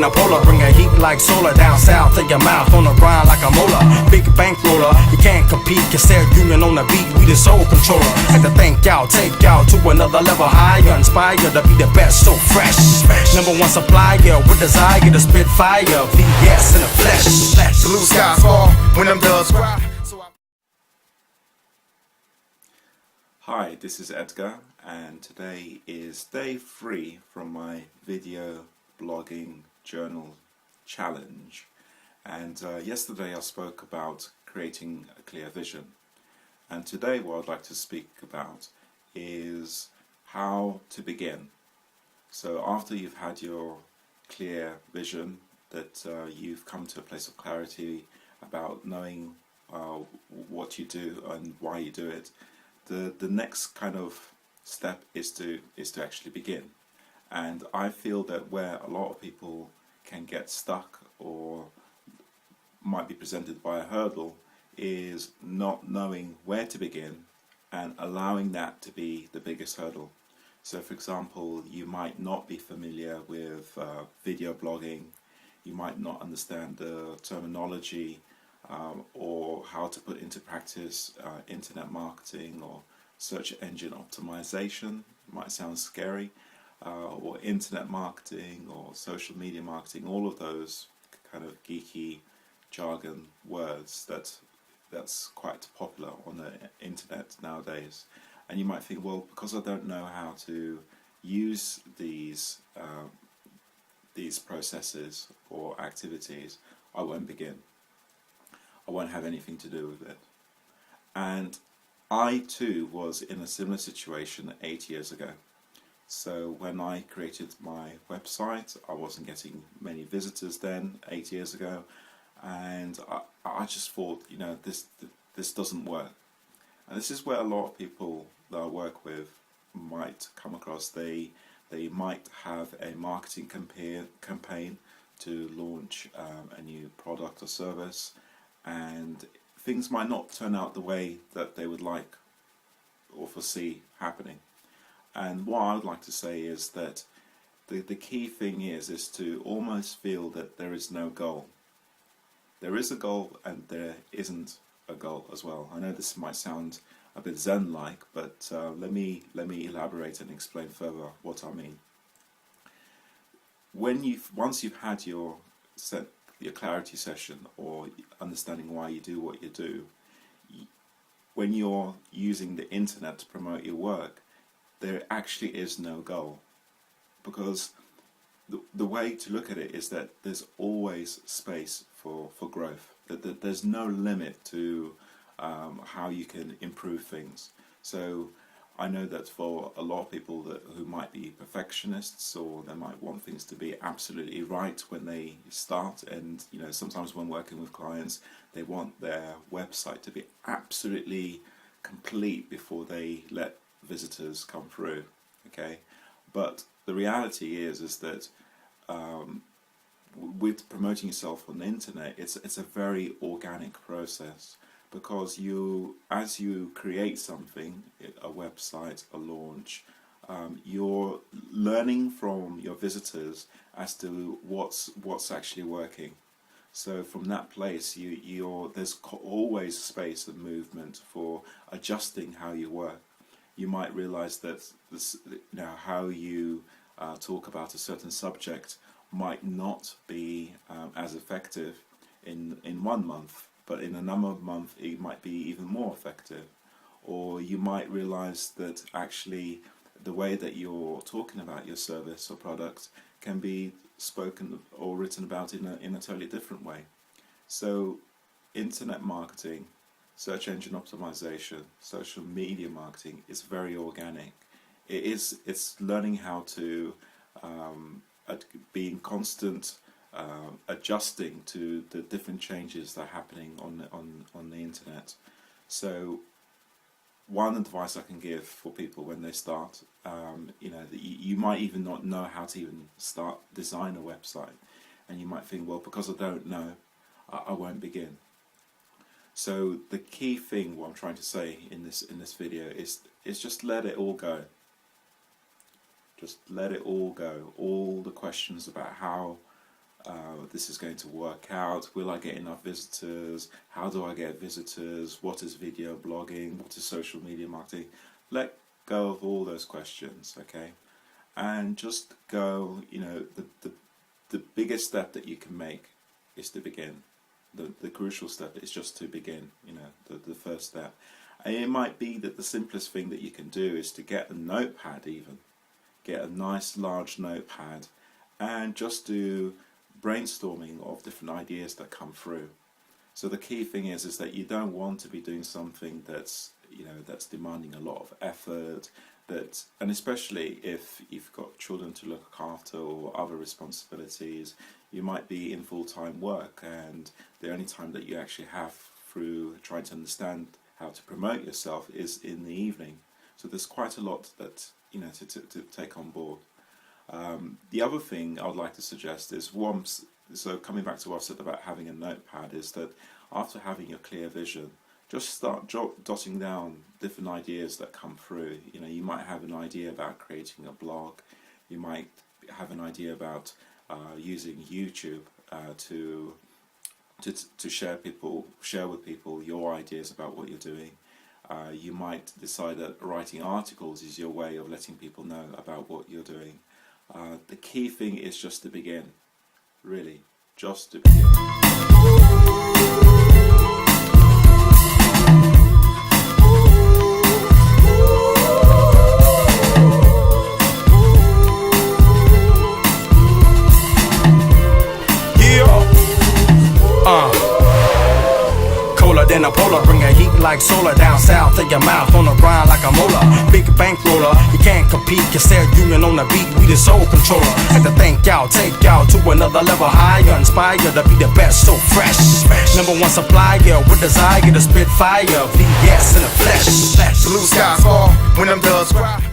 in a polar, bring a heat like solar down south to your mouth on the grind like a molar. Big bankroller, you can't compete, Cassette Union on the beat, we the soul controller. Had to thank y'all, take y'all to another level higher, inspire to be the best, so fresh. Number one supplier with desire to spit fire, VS in the flesh. Blue skies fall when them doves cry. Hi, this is Edgar, and today is day 3 from my video blogging journal challenge. And yesterday I spoke about creating a clear vision, and today what I'd like to speak about is how to begin. So after you've had your clear vision, that you've come to a place of clarity about knowing what you do and why you do it, the next kind of step is to actually begin. And I feel that where a lot of people can get stuck or might be presented by a hurdle is not knowing where to begin and allowing that to be the biggest hurdle. So for example, you might not be familiar with video blogging, you might not understand the terminology or how to put into practice internet marketing or search engine optimization. It might sound scary, or internet marketing or social media marketing, all of those kind of geeky jargon words that's quite popular on the internet nowadays. And you might think, well, because I don't know how to use these processes or activities, I won't begin. I won't have anything to do with it. And I too was in a similar situation 8 years ago. So when I created my website, I wasn't getting many visitors then, 8 years ago, and I just thought, you know, this doesn't work. And this is where a lot of people that I work with might come across. They might have a marketing campaign to launch a new product or service, and things might not turn out the way that they would like or foresee happening. And what I would like to say is that the key thing is to almost feel that there is no goal. There is a goal and there isn't a goal as well. I know this might sound a bit Zen-like, but let me elaborate and explain further what I mean. Once you've had your clarity session or understanding why you do what you do, when you're using the internet to promote your work, there actually is no goal, because the way to look at it is that there's always space for growth, that there's no limit to how you can improve things. So I know that for a lot of people who might be perfectionists, or they might want things to be absolutely right when they start, and you know, sometimes when working with clients, they want their website to be absolutely complete before they let visitors come through. Okay, but the reality is that with promoting yourself on the internet, it's a very organic process, because as you create something, a website, a launch, you're learning from your visitors as to what's actually working. So from that place, there's always space and movement for adjusting how you work. You might realize that how you talk about a certain subject might not be as effective in 1 month, but in another month it might be even more effective. Or you might realize that actually the way that you're talking about your service or product can be spoken or written about in a totally different way. So internet marketing, search engine optimization, social media marketing is very organic. It's learning how to be in constant adjusting to the different changes that are happening on the internet. So one advice I can give for people when they start, you might even not know how to even design a website, and you might think, well, because I don't know, I won't begin. So the key thing, what I'm trying to say in this video is just let it all go. Just let it all go. All the questions about how this is going to work out. Will I get enough visitors? How do I get visitors? What is video blogging? What is social media marketing? Let go of all those questions, okay? And just go, you know, the biggest step that you can make is to begin. The crucial step is just to begin, you know, the first step. And it might be that the simplest thing that you can do is to get a notepad even. Get a nice large notepad and just do brainstorming of different ideas that come through. So the key thing is that you don't want to be doing something that's, you know, that's demanding a lot of effort, and especially if you've got children to look after or other responsibilities. You might be in full-time work, and the only time that you actually have through trying to understand how to promote yourself is in the evening. So there's quite a lot that, you know, to take on board. The other thing I would like to suggest is so coming back to what I said about having a notepad, is that after having your clear vision, just start jotting down different ideas that come through. You know, you might have an idea about creating a blog. You might have an idea about using YouTube to share with people your ideas about what you're doing. You might decide that writing articles is your way of letting people know about what you're doing. The key thing is just to begin, really, just to begin. Then a polar, bring a heat like solar down south to your mouth on the grind like a molar. Big bankroller, you can't compete, you said union on the beat, we the soul controller. Had to thank y'all, take y'all to another level higher, inspire to be the best, so fresh. Number one supplier with desire to spit fire, VS in the flesh. Blue skies fall when them doves cry.